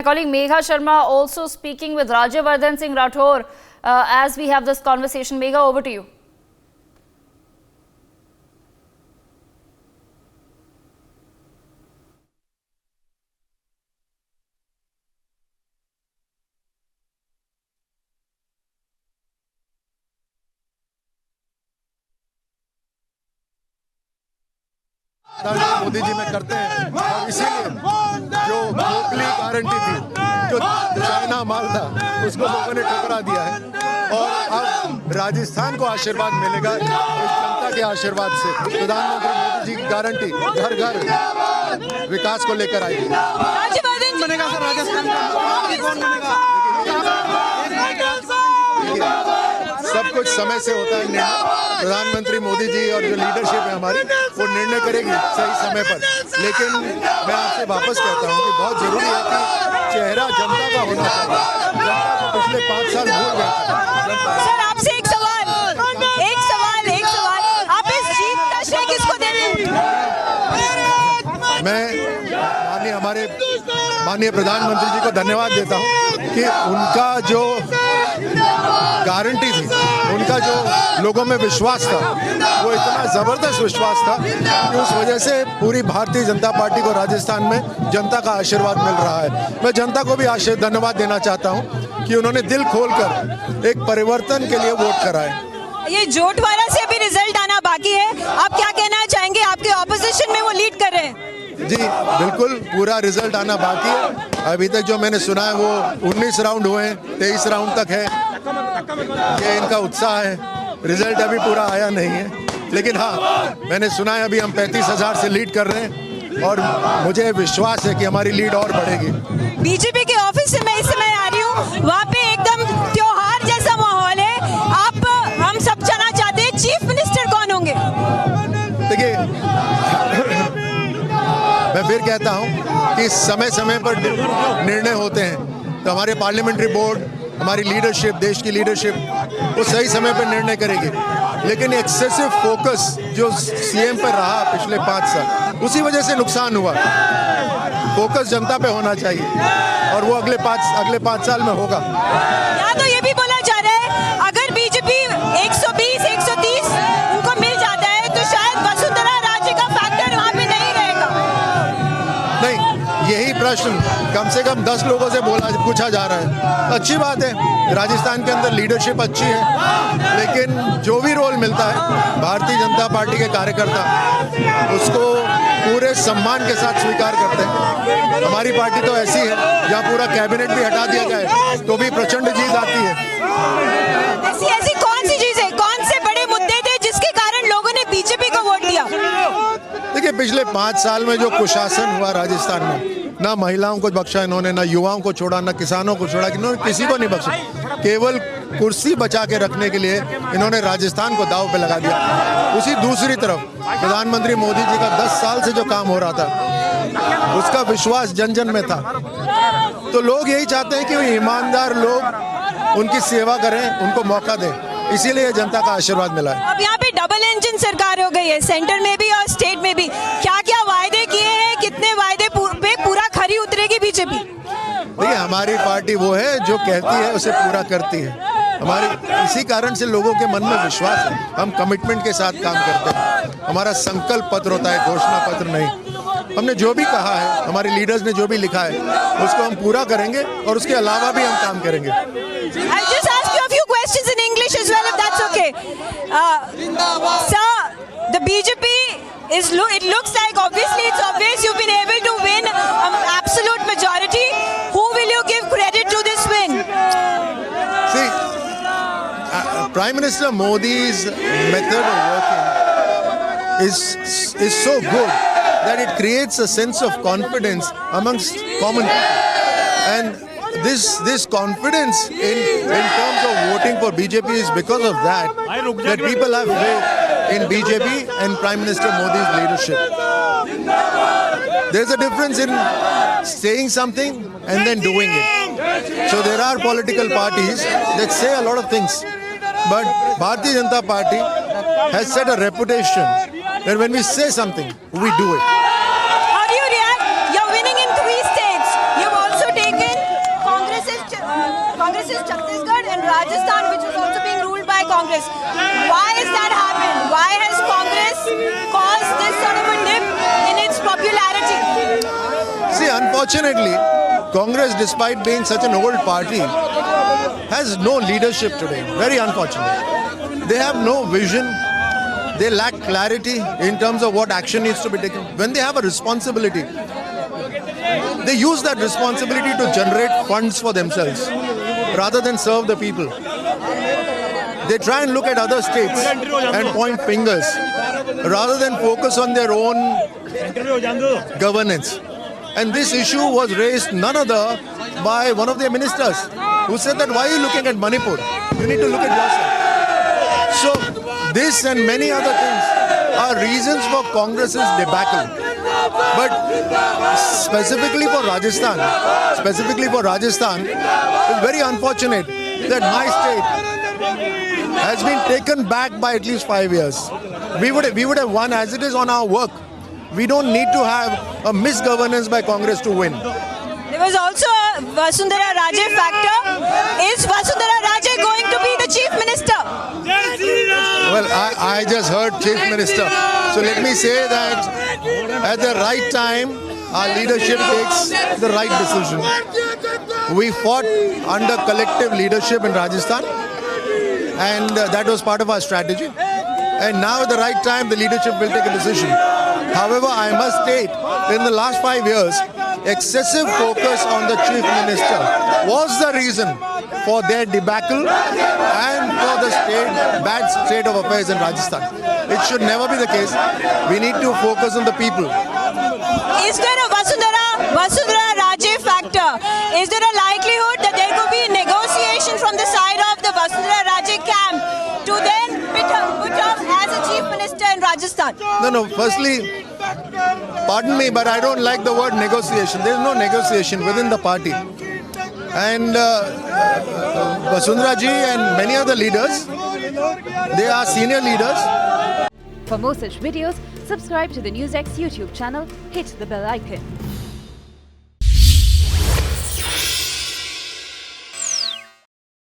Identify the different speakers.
Speaker 1: My colleague Megha Sharma also speaking with Rajyavardhan Singh Rathore as we have this conversation. Megha, over to you.
Speaker 2: Modi ji में करते हैं और इसीलिए जो खोखली गारंटी थी, जो चाइना माल था, उसको लोगों ने ठुकरा दिया है और अब राजस्थान को आशीर्वाद मिलेगा इस जनता के आशीर्वाद से। प्रधानमंत्री मोदी जी की गारंटी घर घर विकास को लेकर आएगी।
Speaker 3: बनेगा सर राजस्थान का कौन बनेगा?
Speaker 2: सब कुछ समय से होता है निर्णय। प्रधानमंत्री मोदी जी और जो लीडरशिप है हमारी, वो निर्णय करेगी सही समय पर। लेकिन मैं आपसे वापस कहता हूँ कि बहुत जरूरी है कि चेहरा जनता का होना चाहिए। जनता को पिछले 5 साल भूल गए।
Speaker 3: सर आपसे एक सवाल आप इस जीत का श्रेय किसको देंगे?
Speaker 2: मैं माननीय प्रधानमंत्री जी को धन्यवाद देता हूँ कि उनका जो गारंटी थी, उनका जो लोगों में विश्वास था, वो इतना जबरदस्त विश्वास था कि उस वजह से पूरी भारतीय जनता पार्टी को राजस्थान में जनता का आशीर्वाद मिल रहा है। मैं जनता को भी धन्यवाद देना चाहता हूं कि उन्होंने दिल खोलकर एक परिवर्तन के लिए वोट कराए।
Speaker 3: ये जोटवाड़ा से अभी रिजल्ट आना बाकी है, आप क्या कहना चाहेंगे? आपके ऑपोजिशन में वो लीड कर रहे हैं।
Speaker 2: जी बिल्कुल, पूरा रिजल्ट आना बाकी है। अभी तक जो मैंने सुना है वो 19 राउंड हुए हैं, 23 राउंड तक है। ये इनका उत्साह है। रिजल्ट अभी पूरा आया नहीं है, लेकिन हाँ मैंने सुना है अभी हम 35,000 से लीड कर रहे हैं और मुझे विश्वास है कि हमारी लीड और बढ़ेगी।
Speaker 3: बीजेपी के ऑफिस से मैं इस समय आ रही हूँ, वहाँ पे एकदम त्योहार जैसा माहौल है। हम सब जानना चाहते हैं चीफ मिनिस्टर कौन होंगे?
Speaker 2: देखिए, मैं फिर कहता हूं कि समय समय पर निर्णय होते हैं, तो हमारे पार्लियामेंट्री बोर्ड, हमारी लीडरशिप, देश की लीडरशिप, वो सही समय पर निर्णय करेगी। लेकिन एक्सेसिव फोकस जो सीएम पर रहा पिछले 5 साल, उसी वजह से नुकसान हुआ। फोकस जनता पे होना चाहिए और वो अगले 5 साल में होगा।
Speaker 3: या तो ये भी बोला जा रहा है अगर बीजेपी 120, 130 उनको मिल जाता है तो शायद वसुंधरा राजे का फैक्टर वहाँ पे नहीं रहेगा।
Speaker 2: नहीं, यही प्रश्न कम से कम 10 लोगों से पूछा जा रहा है। अच्छी बात है, राजस्थान के अंदर लीडरशिप अच्छी है, लेकिन जो भी रोल मिलता है भारतीय जनता पार्टी के कार्यकर्ता उसको पूरे सम्मान के साथ स्वीकार करते हैं। हमारी पार्टी तो ऐसी है जहाँ पूरा कैबिनेट भी हटा दिया जाए तो भी प्रचंड जीत आती है।
Speaker 3: ऐसी कौन सी चीज है, कौन से बड़े मुद्दे थे जिसके कारण लोगों ने बीजेपी को वोट दिया?
Speaker 2: देखिए, पिछले 5 साल में जो कुशासन हुआ राजस्थान में, ना महिलाओं को बख्शा इन्होंने, ना युवाओं को छोड़ा, ना किसानों को छोड़ा, इन्होंने किसी को नहीं बख्शा। केवल कुर्सी बचा के रखने के लिए इन्होंने राजस्थान को दांव पे लगा दिया। उसी दूसरी तरफ प्रधानमंत्री मोदी जी का 10 साल से जो काम हो रहा था, उसका विश्वास जन जन में था। तो लोग यही चाहते हैं कि ईमानदार लोग उनकी सेवा करें, उनको मौका दें, इसीलिए जनता का आशीर्वाद मिला है।
Speaker 3: अब यहाँ पे डबल इंजन सरकार हो गई है, सेंटर में भी और स्टेट में भी। क्या क्या वायदे किए हैं, कितने वायदे पे पूरा खरी उतरेगी बीजेपी?
Speaker 2: देखिए, हमारी पार्टी वो है जो कहती है उसे पूरा करती है। हमारी इसी कारण से लोगों के मन में विश्वास है। हम कमिटमेंट के साथ काम करते हैं। हमारा संकल्प पत्र होता है, घोषणा पत्र नहीं। हमने जो भी कहा है, हमारे लीडर्स ने जो भी लिखा है, उसको हम पूरा करेंगे और उसके अलावा भी हम काम करेंगे।
Speaker 3: I'll just ask you a few questions in English as well, if that's okay. Sir, the BJP it looks like it's obvious you've been able to win absolute majority. Who will you give credit to this win?
Speaker 2: See, Prime Minister Modi's method of working is so good that it creates a sense of confidence amongst common people. And this confidence in terms of voting for BJP is because of that people have faith in BJP and Prime Minister Modi's leadership. There's a difference in saying something and then doing it. So there are political parties that say a lot of things, but Bharatiya Janata Party has set a reputation that when we say something, we do it.
Speaker 3: How do you react? You're winning in 3 states. You've also taken Congress is Chhattisgarh and Rajasthan, which was also being ruled by Congress. Why has that happened? Why has Congress caused this sort of a dip in its popularity?
Speaker 2: See, unfortunately, Congress, despite being such an old party, has no leadership today. Very unfortunate. They have no vision. They lack clarity in terms of what action needs to be taken. When they have a responsibility, they use that responsibility to generate funds for themselves rather than serve the people. They try and look at other states and point fingers rather than focus on their own governance. And this issue was raised none other by one of their ministers who said that why are you looking at Manipur? You need to look at yourself. So this and many other things are reasons for Congress's debacle. But specifically for Rajasthan, it's very unfortunate that my state has been taken back by at least 5 years. We would have won as it is on our work. We don't need to have a misgovernance by Congress to win.
Speaker 3: There was also a Vasundhara Raje factor. Is Vasundhara Raje going to be the chief minister?
Speaker 2: Well, I just heard Chief Minister. So let me say that at the right time, our leadership takes the right decision. We fought under collective leadership in Rajasthan, and that was part of our strategy. And now at the right time, the leadership will take a decision. However, I must state, in the last 5 years, excessive focus on the Chief Minister was the reason for their debacle and for the bad state of affairs in Rajasthan. It should never be the case. We need to focus on the people.
Speaker 3: Is there a Vasundhara Raje factor? Is there a likelihood that there could be negotiation from the side of the Vasundhara Raje camp to then put up as a chief minister in Rajasthan?
Speaker 2: No. Firstly, pardon me, but I don't like the word negotiation. There is no negotiation within the party. And Vasundhara ji and many other leaders, they are senior leaders.
Speaker 4: For more such videos, subscribe to the NewsX YouTube channel, hit the bell icon.